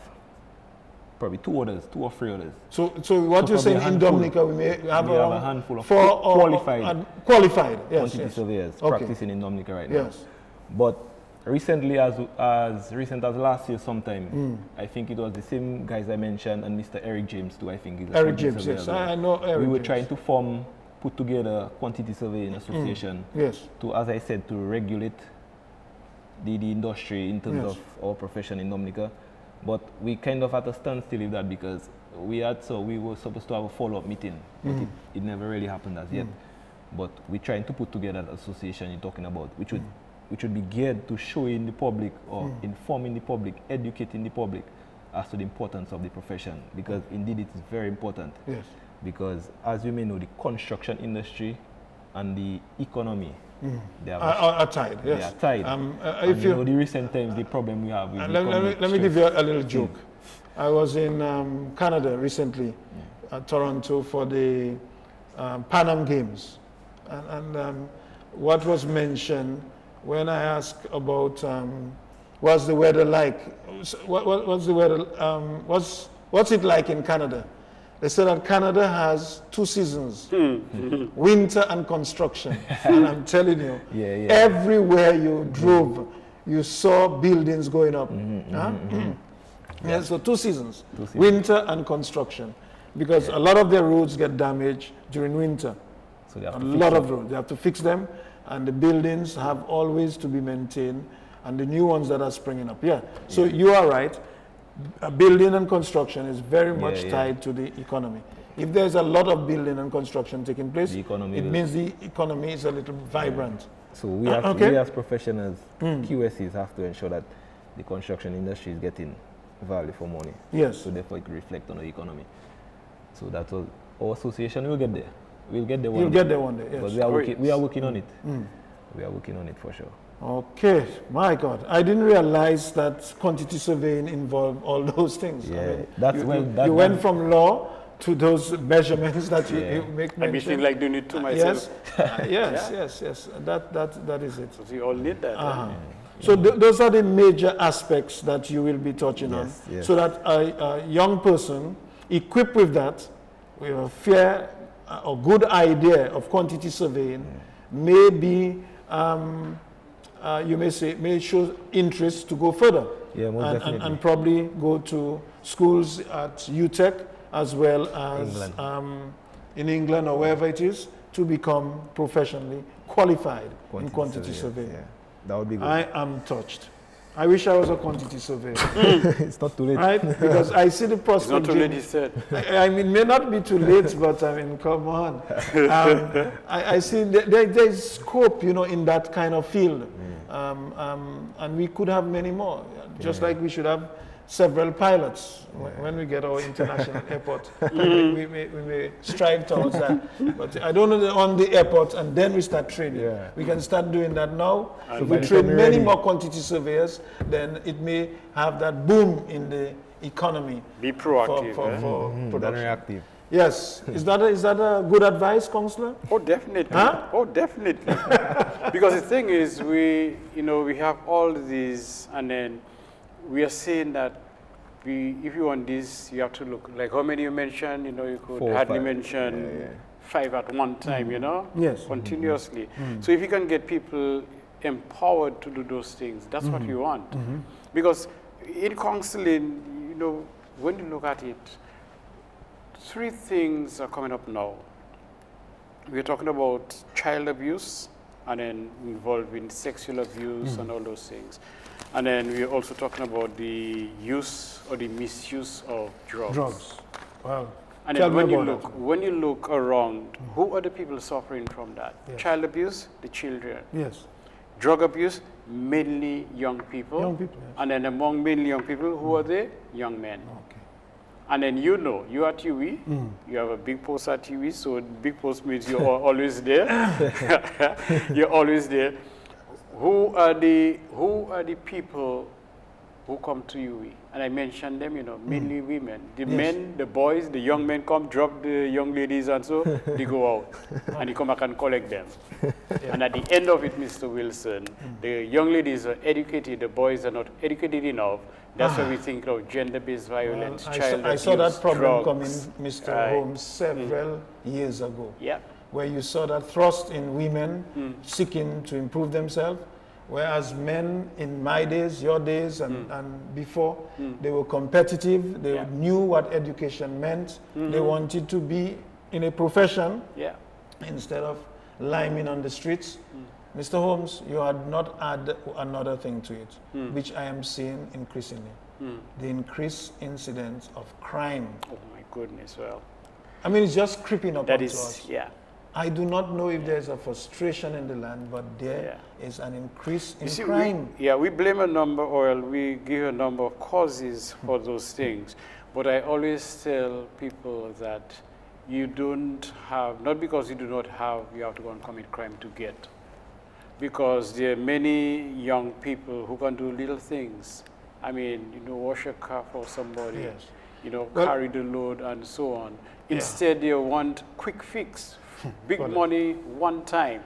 probably two or three others. So what you're probably saying a in handful. Dominica, we may have We have around a handful of four qualified qualified, yes, quantity yes. surveyors Okay. practicing in Dominica right now. Yes. But recently, as recent as last year sometime, I think it was the same guys I mentioned and Mr. Eric James too, I think. He's a Eric quantity James, surveyor yes. as well. I know Eric We were James. trying to put together a quantity surveying association Yes. to, as I said, to regulate the industry in terms Yes. of our profession in Dominica. But we kind of had to stand still with that because we were supposed to have a follow-up meeting, but it never really happened as yet. But we're trying to put together an association you're talking about, which would be geared to showing the public or informing the public, educating the public as to the importance of the profession, because indeed it is very important. Yes. Because as you may know, the construction industry and the economy, they Are tied, yes. They are tied. If And you know, the recent times, the problem we have with let me give you a little joke. I was in Canada recently, Toronto, for the Pan Am Games. And what was mentioned when I asked about what's the weather like, what's the weather, what's it like in Canada? They said that Canada has 2 seasons, winter and construction. And I'm telling you, everywhere you drove, you saw buildings going up. Yeah, so 2 seasons, winter and construction, because a lot of their roads get damaged during winter. So they have A to lot of roads, they have to fix them, and the buildings have always to be maintained, and the new ones that are springing up. Yeah, so you are right. Building and construction is very much tied to the economy. If there's a lot of building and construction taking place, it means the economy is a little vibrant. So we as professionals, QSEs, have to ensure that the construction industry is getting value for money. Yes. So therefore it will reflect on the economy. So that was our association will get there. We'll get there one day. You'll get there one day, yes. But we are working on it. We are working on it for sure. Okay, my God, I didn't realize that quantity surveying involved all those things. Yeah, I mean, you went from law to those measurements that you make mention. I feel like doing it to myself. Yes. That is it. So we all need that. So those are the major aspects that you will be touching on, so that a young person equipped with that, with a fair or good idea of quantity surveying, may be, you may say, may show interest to go further. Yeah, most definitely. And probably go to schools at UTech as well as in England or wherever it is, to become professionally qualified in quantity surveying. Yeah, that would be good. I am touched. I wish I was a quantity surveyor. It's not too late. Right? Because I see the prospect. It's not too late, he said. I mean, it may not be too late, but I mean, come on. I see there's scope, you know, in that kind of field. And we could have many more. Just like we should have several pilots when we get our international airport. we may strive towards that. But I don't know on the airport, and then we start training. We can start doing that now. If we train many more quantity surveyors, then it may have that boom in the economy. Be proactive. For production. Reactive. Yes. Is that a good advice, Councillor? Oh, definitely. Huh? Oh, definitely. Because the thing is, we have all these, and then we are saying that if you want this, you have to look, like how many you mentioned, you could 4 or hardly 5. mention 5 at one time, Yes. continuously. So if you can get people empowered to do those things, that's what we want. Because in counseling, when you look at it, 3 things are coming up now. We're talking about child abuse, and then involving sexual abuse and all those things. And then we're also talking about the use or the misuse of drugs. Wow. And then when you look around, who are the people suffering from that? Child abuse, the children. Yes. Drug abuse, mainly young people. Young people, yes. And then among mainly young people, who are they? Young men. Okay. And then you at UWI, you have a big post at UWI, so big post means you're always there. You're always there. who are the people who come to UWI? And I mentioned them, you know, mainly women. The men, the boys, the young men come, drop the young ladies, and so they go out, and they come back and collect them. And at the end of it, Mr. Wilson, the young ladies are educated, the boys are not educated enough. That's why we think of gender-based violence, child abuse, I saw that problem drugs. coming, Mr. Holmes, several years ago. Yeah. Where you saw that thrust in women seeking to improve themselves, whereas men in my days, your days, and before, they were competitive, they knew what education meant, they wanted to be in a profession instead of liming on the streets. Mr. Holmes, you had not added another thing to it, which I am seeing increasingly, the increased incidence of crime. Oh my goodness, well. I mean, it's just creeping up onto us. Yeah. I do not know if there's a frustration in the land, but there is an increase in crime. We blame a number, or we give a number of causes for those things. But I always tell people that you don't have, not because you do not have, you have to go and commit crime to get. Because there are many young people who can do little things. I mean, you know, wash a car for somebody, you know, carry the load and so on. Instead, they want quick fix. Big money one time.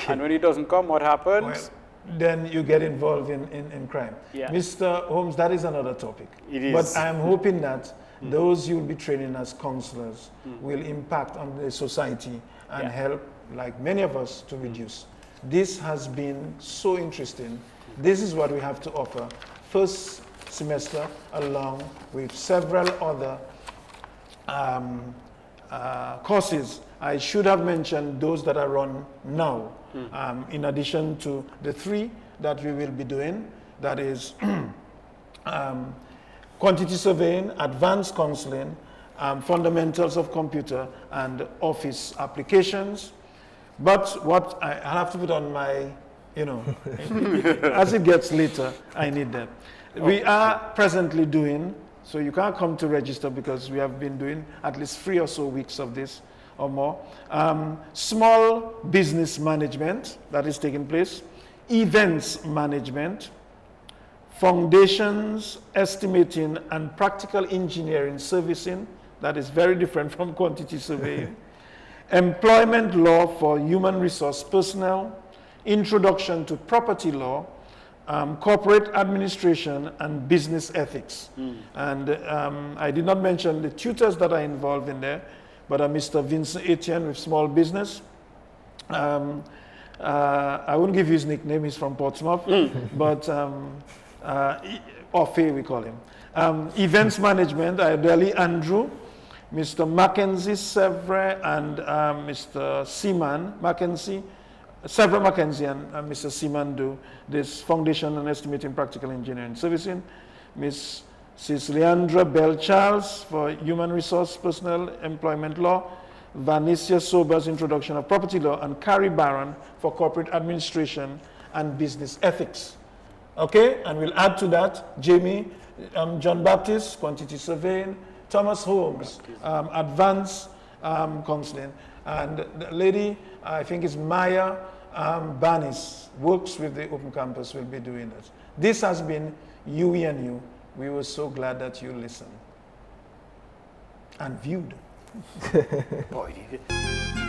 And when it doesn't come, what happens? Well, then you get involved in crime. Mr. Holmes, that is another topic. It is. But I am hoping that those you will be training as counselors will impact on the society and help, like many of us, to reduce. This has been so interesting. This is what we have to offer. First semester, along with several other courses. I should have mentioned those that are run now, in addition to the 3 that we will be doing. That is quantity surveying, advanced counseling, fundamentals of computer, and office applications. But what I have to put on my, you know, as it gets later, I need that. We are presently doing, so you can't come to register because we have been doing at least 3 or so weeks of this or more. Small business management, that is taking place. Events management. Foundations, estimating, and practical engineering servicing. That is very different from quantity surveying. Employment law for human resource personnel. Introduction to property law. Corporate administration and business ethics. And I did not mention the tutors that are involved in there, but Mr. Vincent Etienne with small business. I won't give you his nickname, he's from Portsmouth, but Orphe we call him. Events management, Adeli Andrew, Mr. Mackenzie Sevre, and Mr. Seaman Mackenzie. Several Mackenzie and Mr. Seaman do this foundation and estimating practical engineering servicing. Ms. Leandra Bell Charles for human resource personnel employment law. Vanessa Sober's introduction of property law, and Carrie Barron for corporate administration and business ethics. Okay, and we'll add to that Jamie, John Baptist, quantity surveying, Thomas Holmes, advanced counseling, and the lady, I think it's Maya Banis, works with the Open Campus, will be doing this. This has been UWI and You. We were so glad that you listened and viewed. Boy, did it.